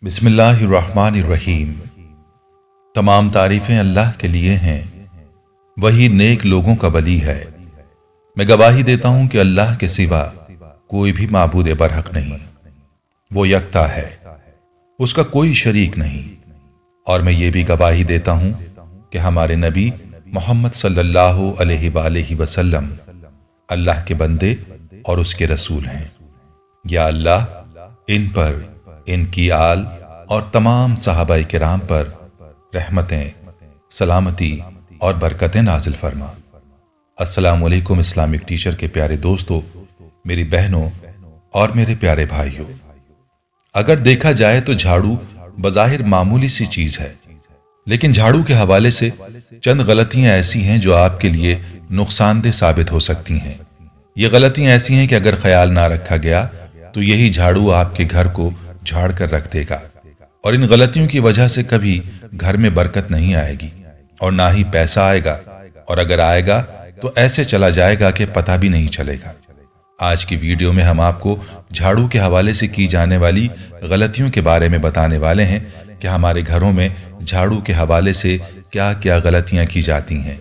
बिस्मिल्लाहिर्रहमानिर्रहीम। तमाम तारीफें अल्लाह के लिए हैं, वही नेक लोगों का वली है। मैं गवाही देता हूं कि अल्लाह के सिवा कोई भी माबूद बरहक नहीं, वो यकता है, उसका कोई शरीक नहीं। और मैं ये भी गवाही देता हूं कि हमारे नबी मोहम्मद सल्लल्लाहु अलैहि वसल्लम अल्लाह के बंदे और उसके रसूल हैं। या अल्लाह इन पर, इनकी आल और तमाम सहाबाए किराम पर रहमतें, सलामती और बरकतें नाजिल फरमा। अस्सलाम वालेकुम इस्लामिक टीचर के प्यारे दोस्तों, मेरी बहनों और मेरे प्यारे भाइयों। अगर देखा जाए तो झाड़ू बज़ाहिर मामूली सी चीज है, लेकिन झाड़ू के हवाले से चंद गलतियां ऐसी हैं जो आपके लिए नुकसानदेह साबित हो सकती हैं। ये गलतियां ऐसी हैं कि अगर ख्याल ना रखा गया तो यही झाड़ू आपके घर को झाड़ कर रख देगा, और इन गलतियों की वजह से कभी घर में बरकत नहीं आएगी और ना ही पैसा आएगा, और अगर आएगा तो ऐसे चला जाएगा कि पता भी नहीं चलेगा। आज की वीडियो में हम आपको झाड़ू के हवाले से की जाने वाली गलतियों के बारे में बताने वाले हैं कि हमारे घरों में झाड़ू के हवाले से क्या क्या गलतियां की जाती हैं।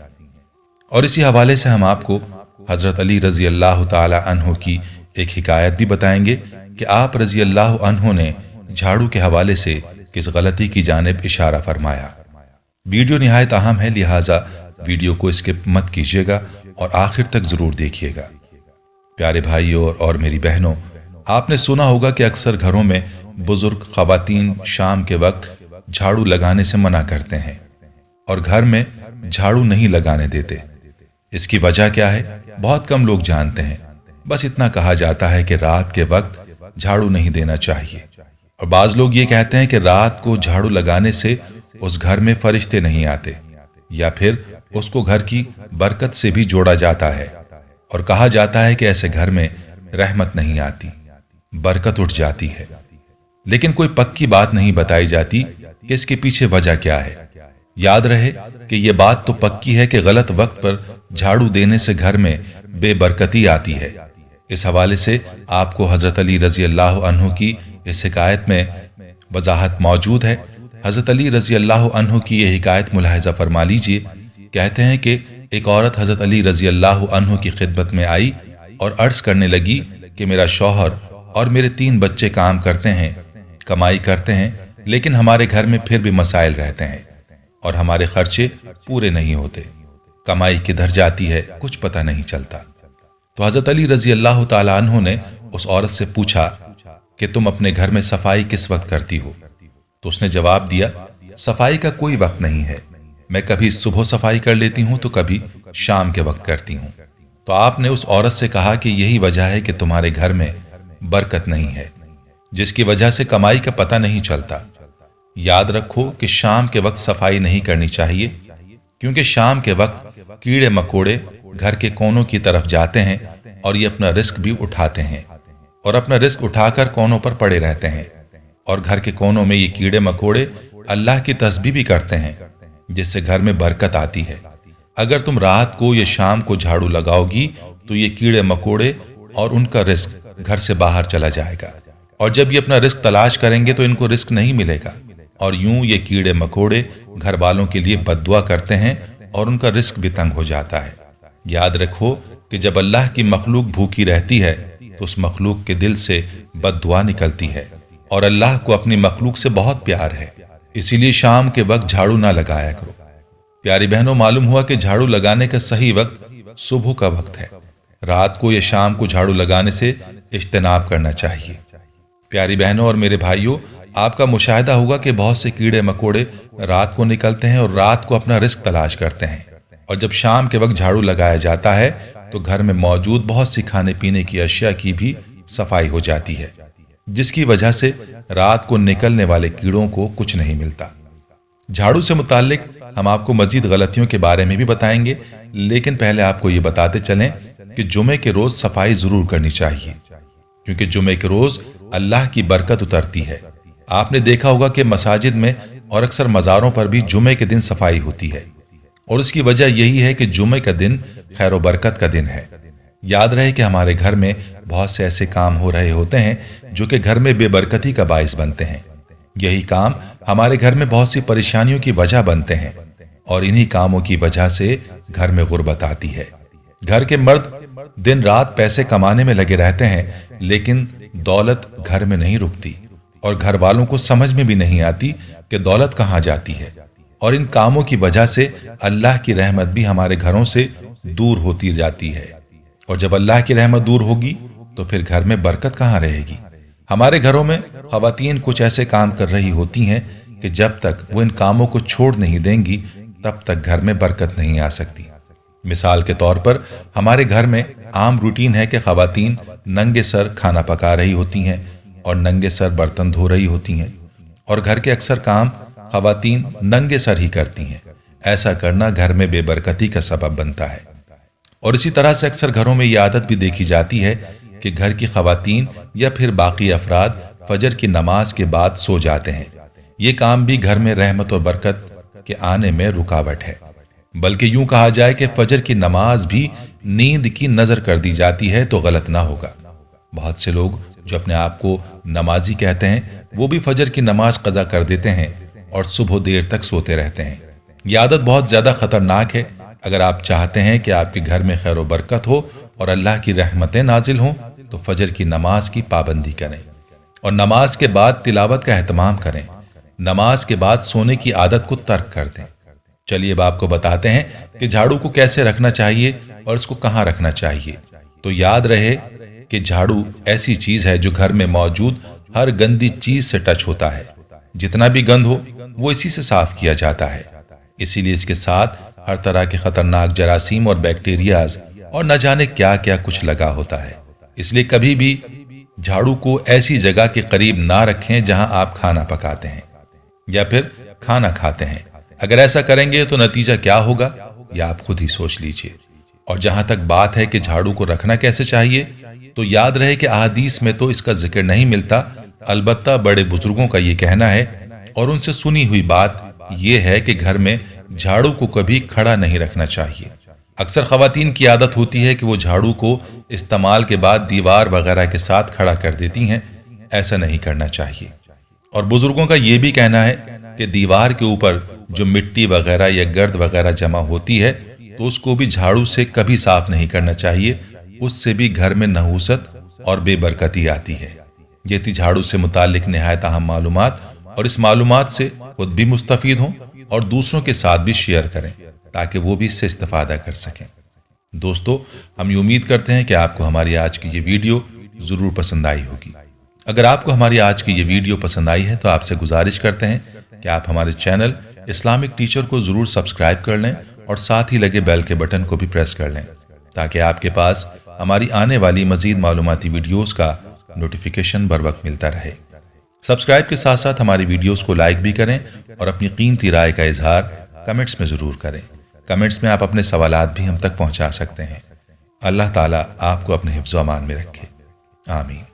और इसी हवाले से हम आपको हजरत अली रजी अल्लाह ताला अन्हो की एक हिकायत भी बताएंगे कि आप रजी अल्लाह अन्हो ने झाड़ू के हवाले से किस गलती की जानिब इशारा फरमाया। वीडियो निहायत अहम है, लिहाजा वीडियो को स्किप मत कीजिएगा और आखिर तक जरूर देखिएगा। प्यारे भाइयों और मेरी बहनों, आपने सुना होगा कि अक्सर घरों में बुजुर्ग खवातीन शाम के वक्त झाड़ू लगाने से मना करते हैं और घर में झाड़ू नहीं लगाने देते। इसकी वजह क्या है, बहुत कम लोग जानते हैं। बस इतना कहा जाता है कि रात के वक्त झाड़ू नहीं देना चाहिए, और बाज लोग ये कहते हैं कि रात को झाड़ू लगाने से उस घर में फरिश्ते नहीं आते, या फिर उसको घर की बरकत से भी जोड़ा जाता है, और कहा जाता है कि ऐसे घर में रहमत नहीं आती, बरकत उठ जाती है। लेकिन कोई पक्की बात नहीं बताई जाती कि इसके पीछे वजह क्या है। याद रहे कि यह बात तो पक्की है कि गलत वक्त पर झाड़ू देने से घर में बेबरकती आती है। इस हवाले से आपको हजरत अली रजी अल्लाह अन्हु की इस हिकायत में वजाहत मौजूद है। हजरत अली रजी अल्लाह अन्हु की यह हिकायत मुलाहिजा फरमा लीजिए। कहते हैं कि एक औरत हजरत अली रजी अल्लाह अन्हु की खिदमत में आई और अर्ज करने लगी कि मेरा शौहर और मेरे 3 बच्चे काम करते हैं, कमाई करते हैं, लेकिन हमारे घर में फिर भी मसाइल रहते हैं और हमारे खर्चे पूरे नहीं होते। कमाई किधर जाती है कुछ पता नहीं चलता। तो हजरत अली रजी अल्लाह ताला अन्हु ने उस औरत से पूछा कि तुम अपने घर में सफाई किस वक्त करती हो? तो उसने जवाब दिया, सफाई का कोई वक्त नहीं है, मैं कभी सुबह सफाई कर लेती हूं तो कभी शाम के वक्त करती हूं। तो आपने उस औरत से कहा कि यही वजह है कि तुम्हारे घर में बरकत नहीं है, जिसकी वजह से कमाई का पता नहीं चलता। याद रखो कि शाम के वक्त सफाई नहीं करनी चाहिए, क्योंकि शाम के वक्त कीड़े मकोड़े घर के कोनों की तरफ जाते हैं और ये अपना रिस्क भी उठाते हैं, और अपना रिस्क उठाकर कोनों पर पड़े रहते हैं, और घर के कोनों में ये कीड़े मकोड़े अल्लाह की तस्बीह भी करते हैं, जिससे घर में बरकत आती है। अगर तुम रात को या शाम को झाड़ू लगाओगी तो ये कीड़े मकोड़े और उनका रिस्क घर से बाहर चला जाएगा, और जब ये अपना रिस्क तलाश करेंगे तो इनको रिस्क नहीं मिलेगा, और यूं ये कीड़े मकोड़े घर वालों के लिए बद्दुआ करते हैं और उनका रिस्क भी तंग हो जाता है। याद रखो कि जब अल्लाह की मखलूक भूखी रहती है तो उस मखलूक के दिल से बद्दुआ निकलती है, और अल्लाह को अपनी मखलूक से बहुत प्यार है, इसीलिए शाम के वक्त झाड़ू ना लगाया करो। प्यारी बहनों, मालूम हुआ कि झाड़ू लगाने का सही वक्त सुबह का वक्त है। रात को या शाम को झाड़ू लगाने से इज्तनाब करना चाहिए। प्यारी बहनों और मेरे भाइयों, आपका मुशाहिदा होगा कि बहुत से कीड़े मकोड़े रात को निकलते हैं और रात को अपना रिस्क तलाश करते हैं, और जब शाम के वक्त झाड़ू लगाया जाता है तो घर में मौजूद बहुत सी खाने पीने की अशिया की भी सफाई हो जाती है, जिसकी वजह से रात को निकलने वाले कीड़ों को कुछ नहीं मिलता। झाड़ू से मुताल्लिक हम आपको मजीद गलतियों के बारे में भी बताएंगे, लेकिन पहले आपको ये बताते चलें कि जुमे के रोज सफाई जरूर करनी चाहिए, क्योंकि जुमे के रोज अल्लाह की बरकत उतरती है। आपने देखा होगा कि मसाजिद में और अक्सर मज़ारों पर भी जुमे के दिन सफाई होती है, और उसकी वजह यही है कि जुमे का दिन खैर व बरकत का दिन है। याद रहे कि हमारे घर में बहुत से ऐसे काम हो रहे होते हैं जो कि घर में बेबरकती का बायस बनते हैं, यही काम हमारे घर में बहुत सी परेशानियों की वजह बनते हैं और इन्हीं कामों की वजह से घर में गुर्बत आती है। घर के मर्द दिन रात पैसे कमाने में लगे रहते हैं, लेकिन दौलत घर में नहीं रुकती और घर वालों को समझ में भी नहीं आती कि दौलत कहां जाती है। और इन कामों की वजह से अल्लाह की रहमत भी हमारे घरों से दूर होती जाती है। और जब अल्लाह की रहमत दूर होगी तो फिर घर में बरकत कहां रहेगी। हमारे घरों में खवातीन कुछ ऐसे काम कर रही होती हैं कि जब तक वो इन कामों को छोड़ नहीं देंगी तब तक घर में बरकत नहीं आ सकती। मिसाल के तौर पर हमारे घर में आम रूटीन है कि खवातीन नंगे सर खाना पका रही होती हैं और नंगे सर बर्तन धो रही होती हैं, और घर के अक्सर काम खवातीन नंगे सर ही करती हैं। ऐसा करना घर में बेबरकती का सबब बनता है। और इसी तरह से अक्सर घरों में यह आदत भी देखी जाती है कि घर की खवातीन या फिर बाकी अफराद फजर की नमाज के बाद सो जाते हैं। ये काम भी घर में रहमत और बरकत के आने में रुकावट है। बल्कि यूं कहा जाए कि फजर की नमाज भी नींद की नजर कर दी जाती है तो गलत ना होगा। बहुत से लोग जो अपने आप को नमाजी कहते हैं वो भी फजर की नमाज कज़ा कर देते हैं और सुबह देर तक सोते रहते हैं। यह आदत बहुत ज्यादा खतरनाक है। अगर आप चाहते हैं कि आपके घर में खैर और बरकत हो और अल्लाह की रहमतें नाजिल हों तो फजर की नमाज की पाबंदी करें और नमाज के बाद तिलावत का एहतमाम करें। नमाज के बाद सोने की आदत को तर्क कर दें। चलिए अब आपको बताते हैं कि झाड़ू को कैसे रखना चाहिए और इसको कहां रखना चाहिए। तो याद रहे कि झाड़ू ऐसी चीज है जो घर में मौजूद हर गंदी चीज से टच होता है। जितना भी गंद हो वो इसी से साफ किया जाता है। इसीलिए इसके साथ हर तरह के खतरनाक जरासीम और बैक्टीरियाज और न जाने क्या क्या कुछ लगा होता है। इसलिए कभी भी झाड़ू को ऐसी जगह के करीब ना रखें जहां आप खाना पकाते हैं या फिर खाना खाते हैं। अगर ऐसा करेंगे तो नतीजा क्या होगा ये आप खुद ही सोच लीजिए। और जहां तक बात है कि झाड़ू को रखना कैसे चाहिए, तो याद रहे कि अहादीस में तो इसका जिक्र नहीं मिलता, अलबत्ता बड़े बुजुर्गों का ये कहना है और उनसे सुनी हुई बात यह है कि घर में झाड़ू को कभी खड़ा नहीं रखना चाहिए। अक्सर खवातीन की आदत होती है कि वो झाड़ू को इस्तेमाल के बाद दीवार वगैरह के साथ खड़ा कर देती हैं। ऐसा नहीं करना चाहिए। और बुजुर्गों का यह भी कहना है कि दीवार के ऊपर जो मिट्टी वगैरह या गर्द वगैरह जमा होती है तो उसको भी झाड़ू से कभी साफ नहीं करना चाहिए। उससे भी घर में नहूसत और बेबरकती आती है। ये थी झाड़ू से मुतालिक निहायत अहम मालूमात, और इस मालूमात से खुद भी मुस्तफीद हों और दूसरों के साथ भी शेयर करें ताकि वो भी इससे इस्तेफादा कर सकें। दोस्तों, हम ये उम्मीद करते हैं कि आपको हमारी आज की ये वीडियो जरूर पसंद आई होगी। अगर आपको हमारी आज की ये वीडियो पसंद आई है तो आपसे गुजारिश करते हैं कि आप हमारे चैनल इस्लामिक टीचर को जरूर सब्सक्राइब कर लें और साथ ही लगे बेल के बटन को भी प्रेस कर लें ताकि आपके पास हमारी आने वाली मजीद मालूमाती वीडियोस का नोटिफिकेशन बर वक्त मिलता रहे। सब्सक्राइब के साथ साथ हमारी वीडियोस को लाइक भी करें और अपनी कीमती राय का इजहार कमेंट्स में जरूर करें। कमेंट्स में आप अपने सवालात भी हम तक पहुंचा सकते हैं। अल्लाह ताला आपको अपने हिफ्ज़ व अमान में रखे। आमीन।